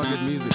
good music.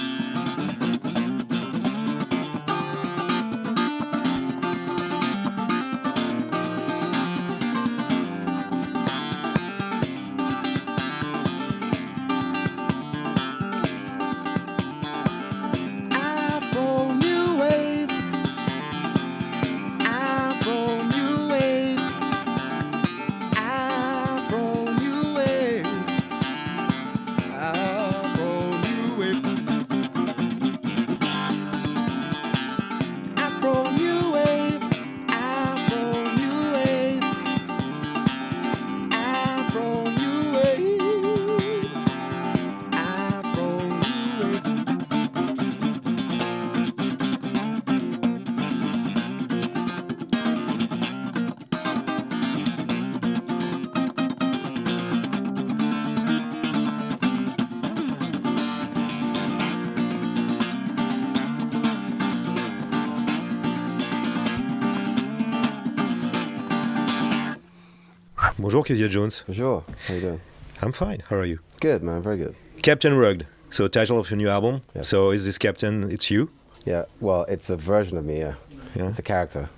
Bonjour, Keziah Jones. Bonjour, how you doing? I'm fine. How are you? Good, man, very good. Captain Rugged. So, title of your new album. Yes. So, is this Captain? It's you? Yeah, well, it's a version of me. Yeah, Yeah. It's a character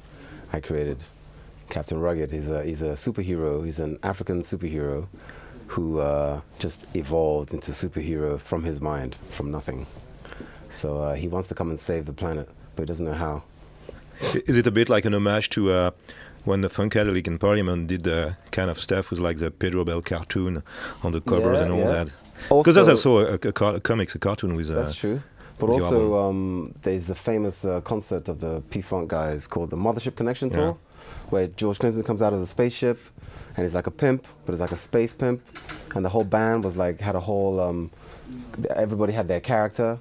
I created. Captain Rugged. He's a superhero. He's an African superhero who just evolved into superhero from his mind, from nothing. So he wants to come and save the planet, but he doesn't know how. Is it a bit like an homage to when the Funkadelic in Parliament did the kind of stuff with like the Pedro Bell cartoon on the covers and all that? Because there's also a cartoon with. That's true. But with also, there's the famous concert of the P-Funk guys called the Mothership Connection Tour, where George Clinton comes out of the spaceship, and he's like a pimp, but he's like a space pimp, and the whole band was like had a whole. Everybody had their character.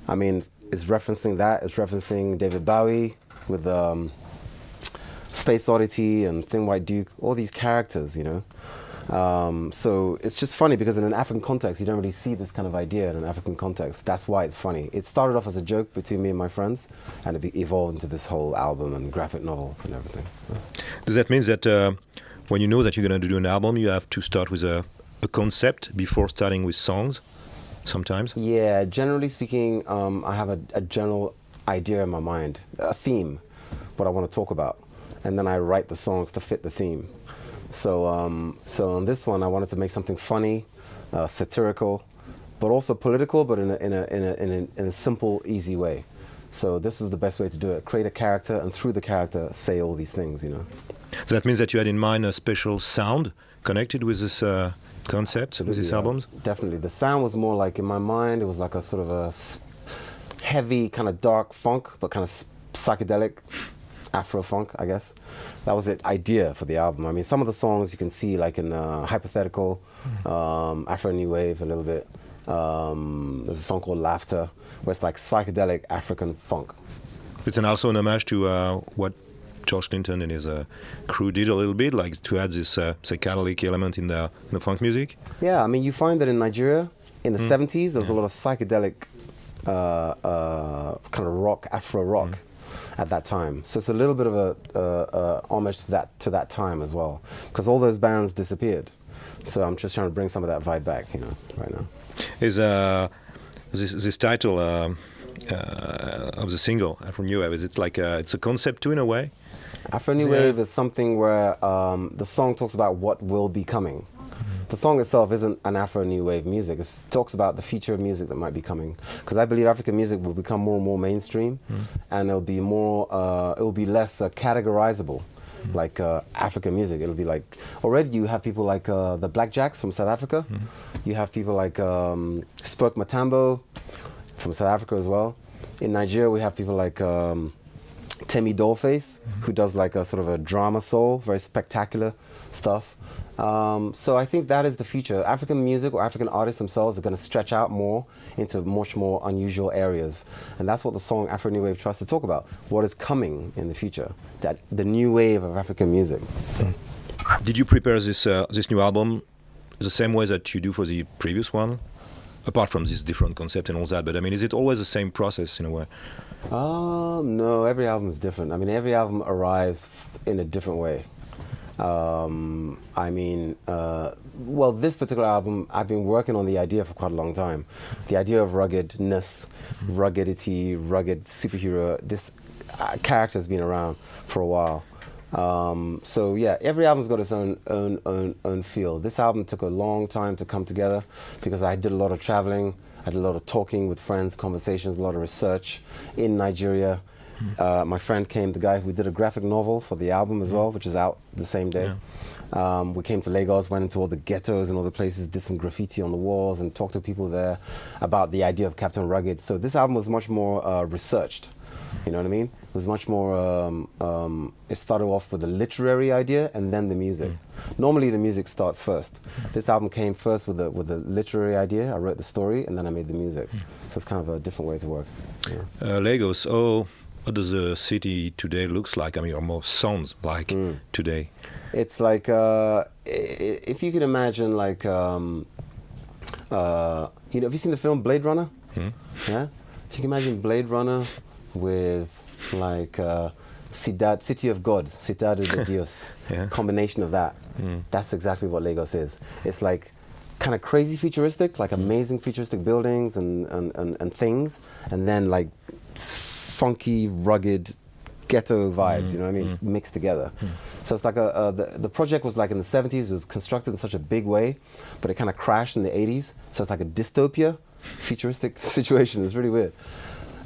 I mean, it's referencing that. It's referencing David Bowie with Space Oddity and Thin White Duke. All these characters, you know. So it's just funny because in an African context, you don't really see this kind of idea in an African context. That's why it's funny. It started off as a joke between me and my friends, and it evolved into this whole album and graphic novel and everything. So. Does that mean that when you know that you're going to do an album, you have to start with a concept before starting with songs? Sometimes. Yeah, generally speaking, I have a general idea in my mind, a theme, what I want to talk about, and then I write the songs to fit the theme. So on this one, I wanted to make something funny, satirical, but also political, but in a simple, easy way. So this is the best way to do it: create a character, and through the character, say all these things. You know. So that means that you had in mind a special sound connected with this concept, with these albums? Definitely. The sound was more like, in my mind, it was like a sort of a heavy, kind of dark funk, but kind of psychedelic Afro-funk, I guess. That was the idea for the album. I mean, some of the songs you can see like in Hypothetical, Afro-New Wave a little bit. There's a song called Laughter, where it's like psychedelic African funk. It's also an homage to what George Clinton and his crew did a little bit, like to add this psychedelic element in the funk music. Yeah, I mean, you find that in Nigeria, in the 70s, there was a lot of psychedelic kind of rock, Afro rock at that time. So it's a little bit of a homage to that time as well, because all those bands disappeared. So I'm just trying to bring some of that vibe back, you know, right now. Is this title of the single Afro New Wave, is it like it's a concept too in a way? Afro New Wave is something where the song talks about what will be coming. The song itself isn't an Afro New Wave music. It talks about the future of music that might be coming. Because I believe African music will become more and more mainstream, and it'll be more, it will be less categorizable, like African music. It'll be like, already you have people like the Blackjacks from South Africa. You have people like Spoke Matambo from South Africa as well. In Nigeria, we have people like Temi Dollface, who does like a sort of a drama soul, very spectacular stuff. So I think that is the future. African music or African artists themselves are going to stretch out more into much more unusual areas. And that's what the song Afro New Wave tries to talk about. What is coming in the future. That the new wave of African music. So. Did you prepare this new album the same way that you do for the previous one? Apart from this different concept and all that, but I mean, is it always the same process in a way? No, every album is different. I mean, every album arrives in a different way. I mean, well, this particular album, I've been working on the idea for quite a long time. The idea of ruggedness, ruggedity, rugged superhero, this character has been around for a while. So yeah, every album's got its own feel. This album took a long time to come together because I did a lot of traveling, I did a lot of talking with friends, conversations, a lot of research in Nigeria. My friend came, the guy who did a graphic novel for the album as well, which is out the same day. Yeah. We came to Lagos, went into all the ghettos and all the places, did some graffiti on the walls and talked to people there about the idea of Captain Rugged. So this album was much more researched, you know what I mean? It was much more, it started off with the literary idea and then the music. Normally the music starts first. This album came first with the literary idea. I wrote the story and then I made the music. So it's kind of a different way to work. Yeah. Lagos, what does the city today looks like? I mean, or more sounds like today? It's like, if you can imagine, like, you know, have you seen the film Blade Runner? Yeah? If you can imagine Blade Runner with, like, City of God, Ciudad de Dios, yeah. Combination of that. That's exactly what Lagos is. It's like kind of crazy futuristic, like amazing futuristic buildings and things, and then like funky, rugged ghetto vibes, you know what I mean, mixed together. So it's like the project was like in the 70s, it was constructed in such a big way, but it kind of crashed in the 80s, so it's like a dystopia, futuristic situation. It's really weird.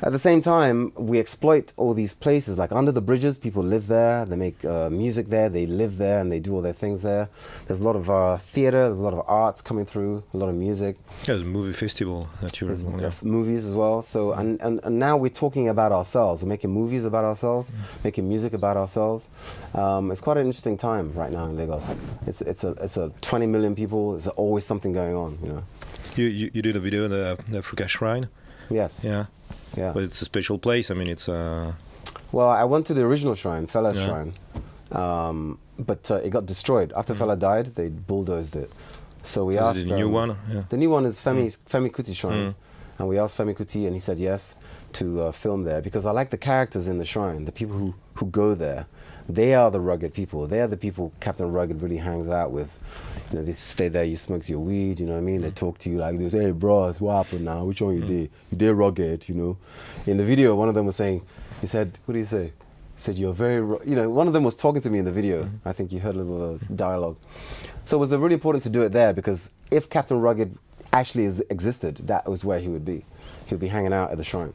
At the same time, we exploit all these places, like under the bridges, people live there, they make music there, they live there, and they do all their things there. There's a lot of theater, there's a lot of arts coming through, a lot of music. Yeah, there's a movie festival that you're movies as well. So, and now we're talking about ourselves, we're making movies about ourselves, making music about ourselves. It's quite an interesting time right now in Lagos. It's a 20 million people, there's always something going on, you know. You did a video in the Africa Shrine? Yes. Yeah. Yeah. But it's a special place. I mean, it's Well, I went to the original shrine, Fella's shrine, but it got destroyed. After Fella died, they bulldozed it. So we asked... the new one? Yeah. The new one is Femi Kuti shrine. And we asked Femi Kuti, and he said yes to film there, because I like the characters in the shrine, the people who go there. They are the rugged people. They are the people Captain Rugged really hangs out with. You know, they stay there, you smoke your weed, you know what I mean? They talk to you like this, hey bros, what happened now? Which one you did? You did rugged, you know? In the video, one of them was saying, he said, what did he say? He said, you're very, you know, one of them was talking to me in the video. I think you heard a little dialogue. So it was really important to do it there, because if Captain Rugged actually existed, that was where he would be. He would be hanging out at the shrine.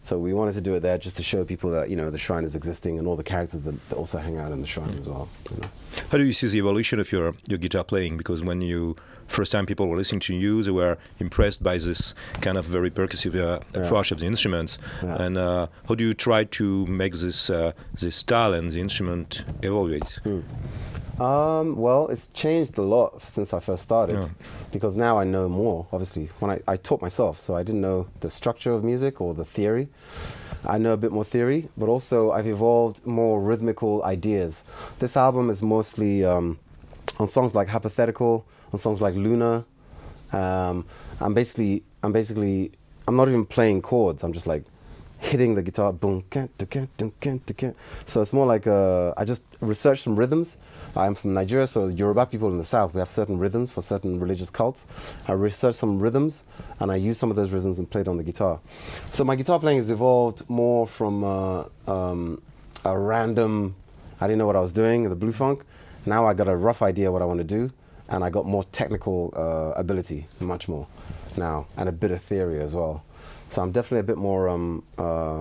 So we wanted to do it there just to show people that, you know, the shrine is existing and all the characters that also hang out in the shrine as well. You know? How do you see the evolution of your guitar playing? Because when first time people were listening to you, they were impressed by this kind of very percussive approach of the instruments. Yeah. And how do you try to make this style and the instrument evolve? Well, it's changed a lot since I first started, because now I know more, obviously. When I taught myself, so I didn't know the structure of music or the theory. I know a bit more theory, but also I've evolved more rhythmical ideas. This album is mostly on songs like Hypothetical, on songs like Luna. I'm not even playing chords, I'm just like hitting the guitar, boom, so it's more like I just researched some rhythms. I'm from Nigeria, so the Yoruba people in the south, we have certain rhythms for certain religious cults. I researched some rhythms and I used some of those rhythms and played on the guitar. So my guitar playing has evolved more from a random, I didn't know what I was doing, the blufunk. Now I got a rough idea what I want to do, and I got more technical ability, much more now, and a bit of theory as well. So I'm definitely a bit more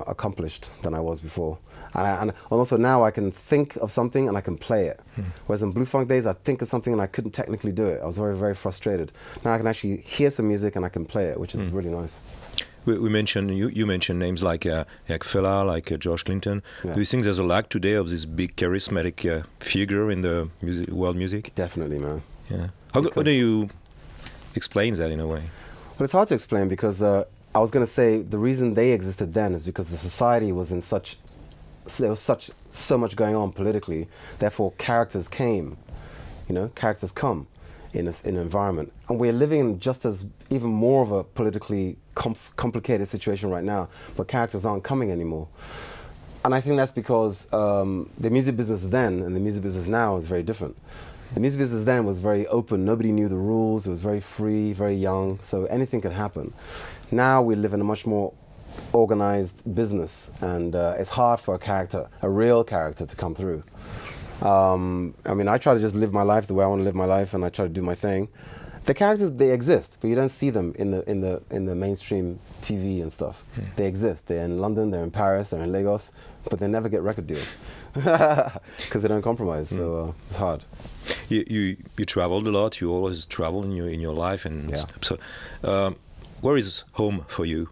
accomplished than I was before. And also now I can think of something and I can play it. Whereas in blufunk days, I'd think of something and I couldn't technically do it. I was very, very frustrated. Now I can actually hear some music and I can play it, which is really nice. We mentioned, you mentioned names like Fela, like George Clinton. Yeah. Do you think there's a lack today of this big charismatic figure in the world music? Definitely, man. Yeah. How do you explain that in a way? Well, it's hard to explain because I was going to say the reason they existed then is because the society was in there was so much going on politically. Therefore, characters came. You know, characters come in an environment, and we're living in just as even more of a politically complicated situation right now. But characters aren't coming anymore. And I think that's because the music business then and the music business now is very different. The music business then was very open. Nobody knew the rules. It was very free, very young. So anything could happen. Now we live in a much more organized business, and it's hard for a real character, to come through. I mean, I try to just live my life the way I want to live my life, and I try to do my thing. The characters, they exist, but you don't see them in the mainstream TV and stuff. They exist. They're in London, they're in Paris, they're in Lagos, but they never get record deals because they don't compromise. So it's hard. You traveled a lot. You always travel in your life, and Yeah. so where is home for you?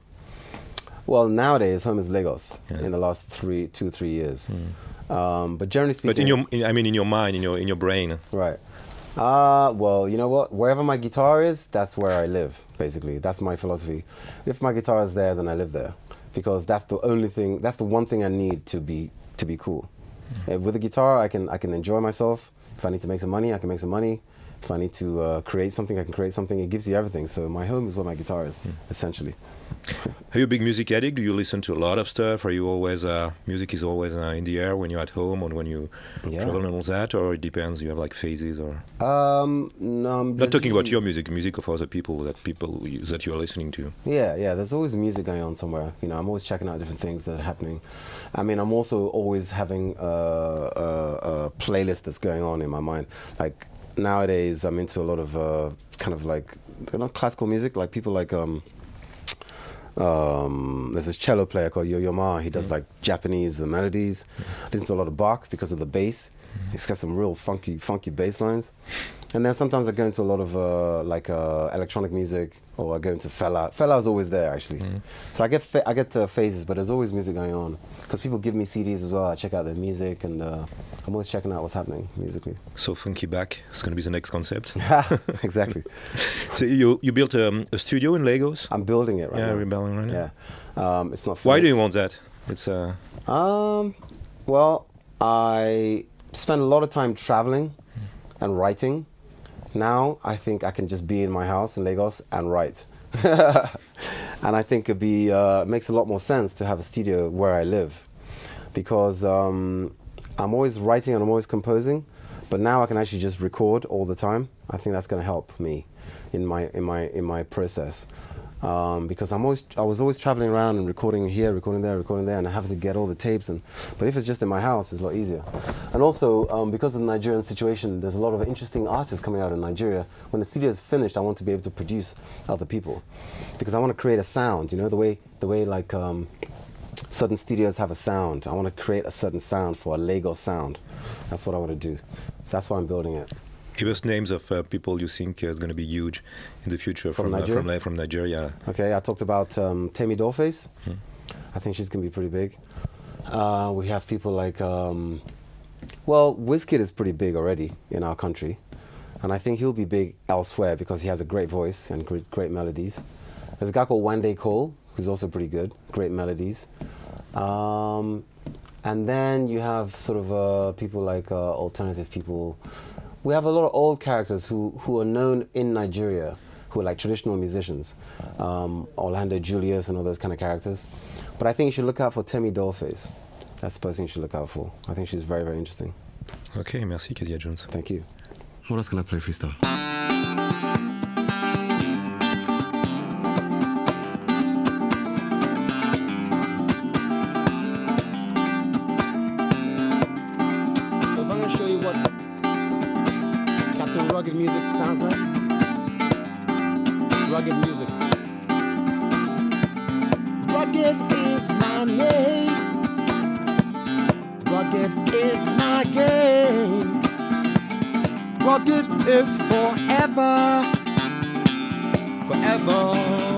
Well, nowadays home is Lagos. In the last 2-3 years. But generally speaking, But in your mind, in your brain. right. Well, you know what? Wherever my guitar is, that's where I live, basically. That's my philosophy. If my guitar is there, then I live there. Because that's the only thing, that's the one thing I need to be cool. With a guitar, I can enjoy myself. If I need to make some money, I can make some money. If I need to create something, I can create something. It gives you everything. So my home is where my guitar is, essentially. Are you a big music addict? Do you listen to a lot of stuff? Are you always music is always in the air when you're at home or when you travel and all that, or it depends? You have like phases, or no, I'm not talking about your music of other people that you're listening to. Yeah. There's always music going on somewhere. You know, I'm always checking out different things that are happening. I mean, I'm also always having a playlist that's going on in my mind. Like nowadays, I'm into a lot of kind of like classical music. Like people like there's this cello player called Yo-Yo Ma. He does like Japanese melodies. I listen to a lot of Bach because of the bass. He's got some real funky bass lines. And then sometimes I go into a lot of electronic music, or I go into Fela. Fela is always there, actually. So I get phases, but there's always music going on because people give me CDs as well. I check out their music, and I'm always checking out what's happening musically. So funky back is going to be the next concept. Exactly. So you built a studio in Lagos? I'm building it right now. Yeah, we're building right now. Yeah, it's not. Why do you want that? It's well, I spend a lot of time traveling and writing. Now I think I can just be in my house in Lagos and write. And I think it makes a lot more sense to have a studio where I live, because I'm always writing and I'm always composing, but now I can actually just record all the time. I think that's going to help me in my process. Because I was always traveling around and recording here, recording there, and I have to get all the tapes. But if it's just in my house, it's a lot easier. And also, because of the Nigerian situation, there's a lot of interesting artists coming out in Nigeria. When the studio is finished, I want to be able to produce other people, because I want to create a sound. You know, the way like certain studios have a sound. I want to create a certain sound for a Lagos sound. That's what I want to do. So that's why I'm building it. Give us names of people you think is going to be huge in the future from Nigeria. Okay, I talked about Temi Dollface. I think she's going to be pretty big. We have people like, Wizkid is pretty big already in our country. And I think he'll be big elsewhere because he has a great voice and great melodies. There's a guy called Wande Cole, who's also pretty good, great melodies. And then you have sort of people like alternative people. We have a lot of old characters who are known in Nigeria, who are like traditional musicians. Orlando Julius and all those kind of characters. But I think you should look out for Temi Dollface. That's the person you should look out for. I think she's very, very interesting. Okay, merci Keziah Jones. Thank you. What else can I play freestyle? Rugged music sounds like rugged music. Rugged is my name. Rugged is my game. Rugged is forever, forever.